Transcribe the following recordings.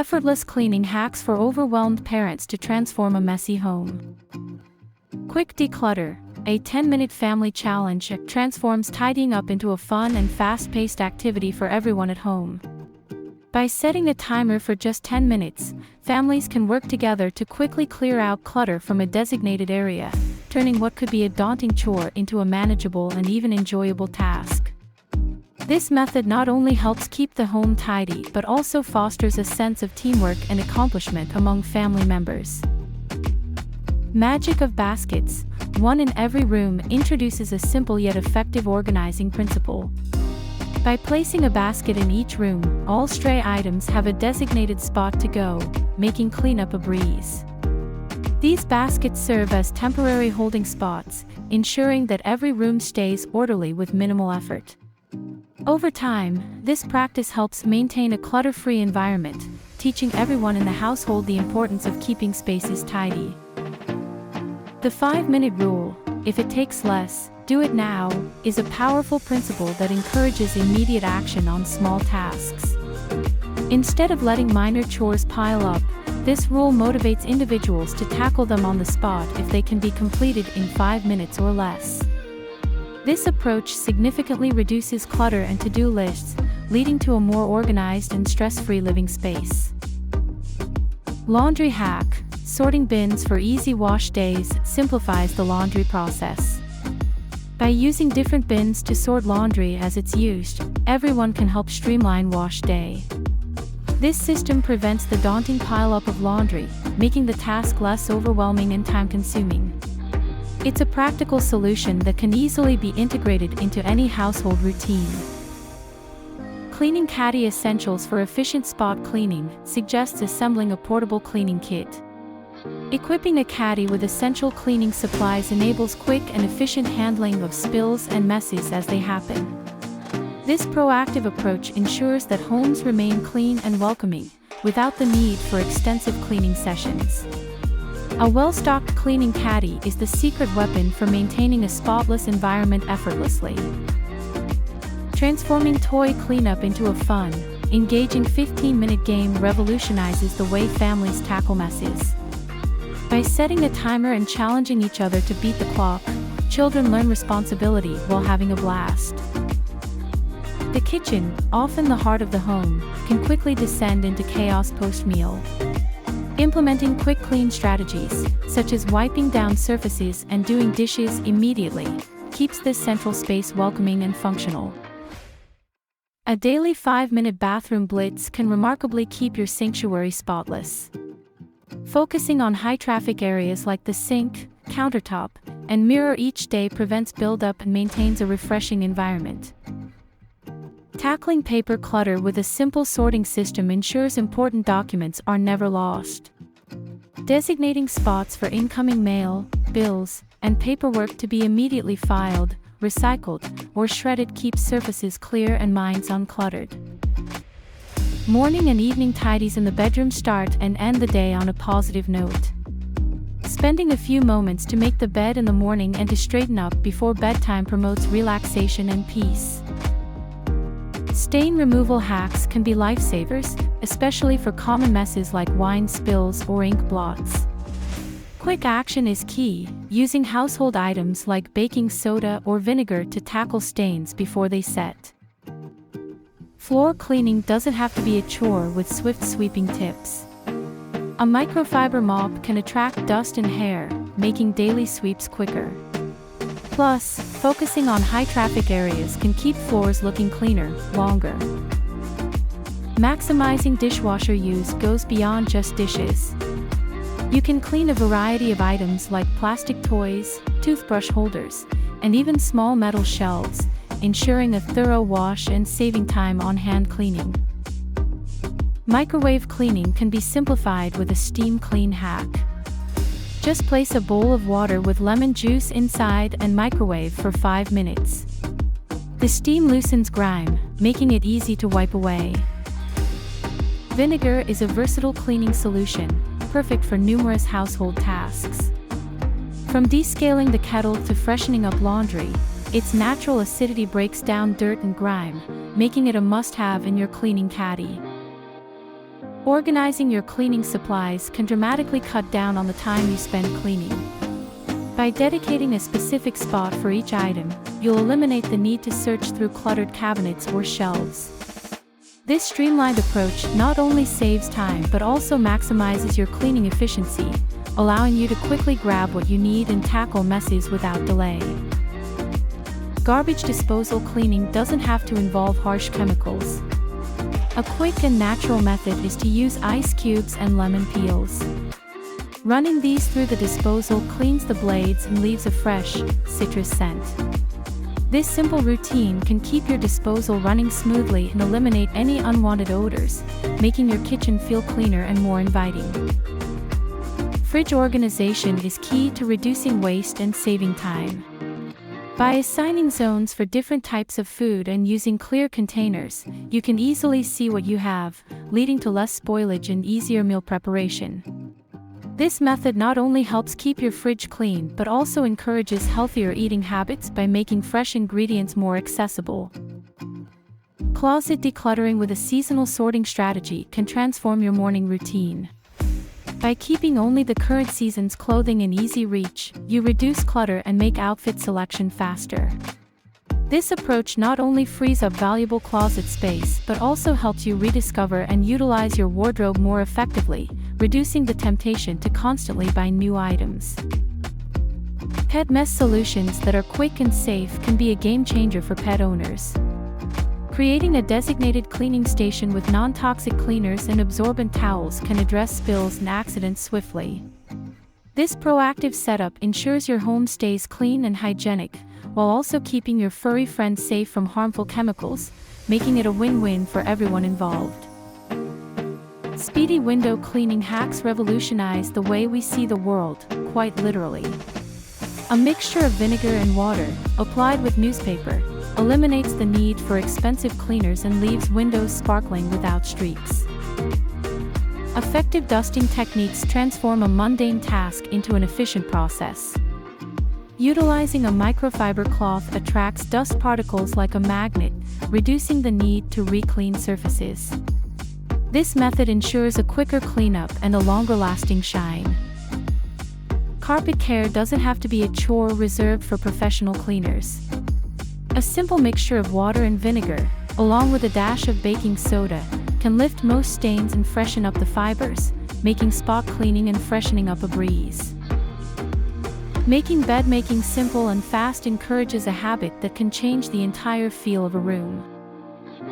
Effortless cleaning hacks for overwhelmed parents to transform a messy home. Quick declutter, a 10-minute family challenge transforms tidying up into a fun and fast-paced activity for everyone at home. By setting a timer for just 10 minutes, families can work together to quickly clear out clutter from a designated area, turning what could be a daunting chore into a manageable and even enjoyable task. This method not only helps keep the home tidy but also fosters a sense of teamwork and accomplishment among family members. Magic of baskets, one in every room, introduces a simple yet effective organizing principle. By placing a basket in each room, all stray items have a designated spot to go, making cleanup a breeze. These baskets serve as temporary holding spots, ensuring that every room stays orderly with minimal effort. Over time, this practice helps maintain a clutter-free environment, teaching everyone in the household the importance of keeping spaces tidy. The 5-minute rule, if it takes less, do it now, is a powerful principle that encourages immediate action on small tasks. Instead of letting minor chores pile up, this rule motivates individuals to tackle them on the spot if they can be completed in 5 minutes or less. This approach significantly reduces clutter and to-do lists, leading to a more organized and stress-free living space. Laundry hack, sorting bins for easy wash days simplifies the laundry process. By using different bins to sort laundry as it's used, everyone can help streamline wash day. This system prevents the daunting pile-up of laundry, making the task less overwhelming and time-consuming. It's a practical solution that can easily be integrated into any household routine. Cleaning caddy essentials for efficient spot cleaning suggests assembling a portable cleaning kit. Equipping a caddy with essential cleaning supplies enables quick and efficient handling of spills and messes as they happen. This proactive approach ensures that homes remain clean and welcoming, without the need for extensive cleaning sessions. A well-stocked cleaning caddy is the secret weapon for maintaining a spotless environment effortlessly. Transforming toy cleanup into a fun, engaging 15-minute game revolutionizes the way families tackle messes. By setting a timer and challenging each other to beat the clock, children learn responsibility while having a blast. The kitchen, often the heart of the home, can quickly descend into chaos post-meal. Implementing quick clean strategies, such as wiping down surfaces and doing dishes immediately, keeps this central space welcoming and functional. A daily 5-minute bathroom blitz can remarkably keep your sanctuary spotless. Focusing on high-traffic areas like the sink, countertop, and mirror each day prevents buildup and maintains a refreshing environment. Tackling paper clutter with a simple sorting system ensures important documents are never lost. Designating spots for incoming mail, bills, and paperwork to be immediately filed, recycled, or shredded keeps surfaces clear and minds uncluttered. Morning and evening tidies in the bedroom start and end the day on a positive note. Spending a few moments to make the bed in the morning and to straighten up before bedtime promotes relaxation and peace. Stain removal hacks can be lifesavers, especially for common messes like wine spills or ink blots. Quick action is key, using household items like baking soda or vinegar to tackle stains before they set. Floor cleaning doesn't have to be a chore with swift sweeping tips. A microfiber mop can attract dust and hair, making daily sweeps quicker. Plus, focusing on high-traffic areas can keep floors looking cleaner, longer. Maximizing dishwasher use goes beyond just dishes. You can clean a variety of items like plastic toys, toothbrush holders, and even small metal shelves, ensuring a thorough wash and saving time on hand cleaning. Microwave cleaning can be simplified with a steam clean hack. Just place a bowl of water with lemon juice inside and microwave for 5 minutes. The steam loosens grime, making it easy to wipe away. Vinegar is a versatile cleaning solution, perfect for numerous household tasks. From descaling the kettle to freshening up laundry, its natural acidity breaks down dirt and grime, making it a must-have in your cleaning caddy. Organizing your cleaning supplies can dramatically cut down on the time you spend cleaning. By dedicating a specific spot for each item, you'll eliminate the need to search through cluttered cabinets or shelves. This streamlined approach not only saves time but also maximizes your cleaning efficiency, allowing you to quickly grab what you need and tackle messes without delay. Garbage disposal cleaning doesn't have to involve harsh chemicals. A quick and natural method is to use ice cubes and lemon peels. Running these through the disposal cleans the blades and leaves a fresh, citrus scent. This simple routine can keep your disposal running smoothly and eliminate any unwanted odors, making your kitchen feel cleaner and more inviting. Fridge organization is key to reducing waste and saving time. By assigning zones for different types of food and using clear containers, you can easily see what you have, leading to less spoilage and easier meal preparation. This method not only helps keep your fridge clean but also encourages healthier eating habits by making fresh ingredients more accessible. Closet decluttering with a seasonal sorting strategy can transform your morning routine. By keeping only the current season's clothing in easy reach, you reduce clutter and make outfit selection faster. This approach not only frees up valuable closet space but also helps you rediscover and utilize your wardrobe more effectively, reducing the temptation to constantly buy new items. Pet mess solutions that are quick and safe can be a game changer for pet owners. Creating a designated cleaning station with non-toxic cleaners and absorbent towels can address spills and accidents swiftly. This proactive setup ensures your home stays clean and hygienic, while also keeping your furry friends safe from harmful chemicals, making it a win-win for everyone involved. Speedy window cleaning hacks revolutionize the way we see the world, quite literally. A mixture of vinegar and water, applied with newspaper, eliminates the need for expensive cleaners and leaves windows sparkling without streaks. Effective dusting techniques transform a mundane task into an efficient process. Utilizing a microfiber cloth attracts dust particles like a magnet, reducing the need to re-clean surfaces. This method ensures a quicker cleanup and a longer-lasting shine. Carpet care doesn't have to be a chore reserved for professional cleaners. A simple mixture of water and vinegar, along with a dash of baking soda, can lift most stains and freshen up the fibers, making spot cleaning and freshening up a breeze. Making bed making simple and fast encourages a habit that can change the entire feel of a room.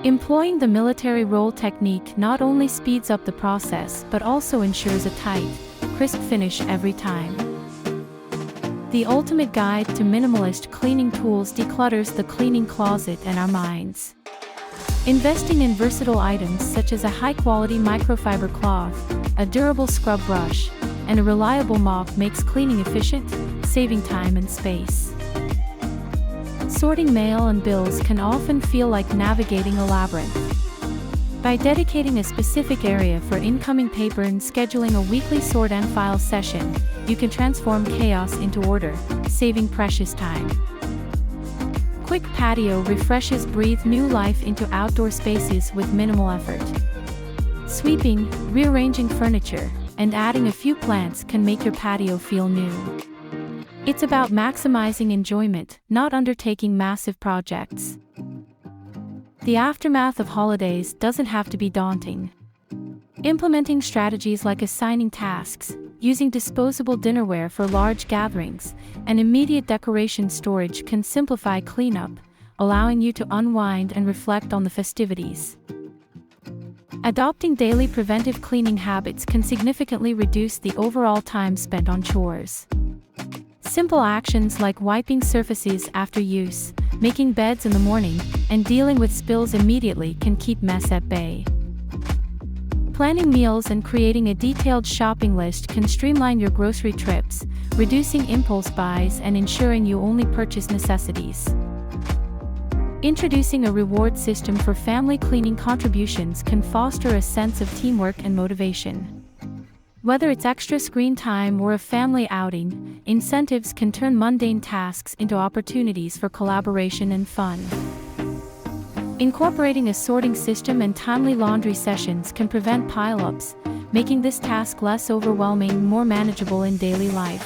Employing the military roll technique not only speeds up the process but also ensures a tight, crisp finish every time. The ultimate guide to minimalist cleaning tools declutters the cleaning closet and our minds. Investing in versatile items such as a high-quality microfiber cloth, a durable scrub brush, and a reliable mop makes cleaning efficient, saving time and space. Sorting mail and bills can often feel like navigating a labyrinth. By dedicating a specific area for incoming paper and scheduling a weekly sort and file session, you can transform chaos into order, saving precious time. Quick patio refreshes breathe new life into outdoor spaces with minimal effort. Sweeping, rearranging furniture, and adding a few plants can make your patio feel new. It's about maximizing enjoyment, not undertaking massive projects. The aftermath of holidays doesn't have to be daunting. Implementing strategies like assigning tasks, using disposable dinnerware for large gatherings, and immediate decoration storage can simplify cleanup, allowing you to unwind and reflect on the festivities. Adopting daily preventive cleaning habits can significantly reduce the overall time spent on chores. Simple actions like wiping surfaces after use, making beds in the morning, and dealing with spills immediately can keep mess at bay. Planning meals and creating a detailed shopping list can streamline your grocery trips, reducing impulse buys and ensuring you only purchase necessities. Introducing a reward system for family cleaning contributions can foster a sense of teamwork and motivation. Whether it's extra screen time or a family outing, incentives can turn mundane tasks into opportunities for collaboration and fun. Incorporating a sorting system and timely laundry sessions can prevent pile-ups, making this task less overwhelming and more manageable in daily life.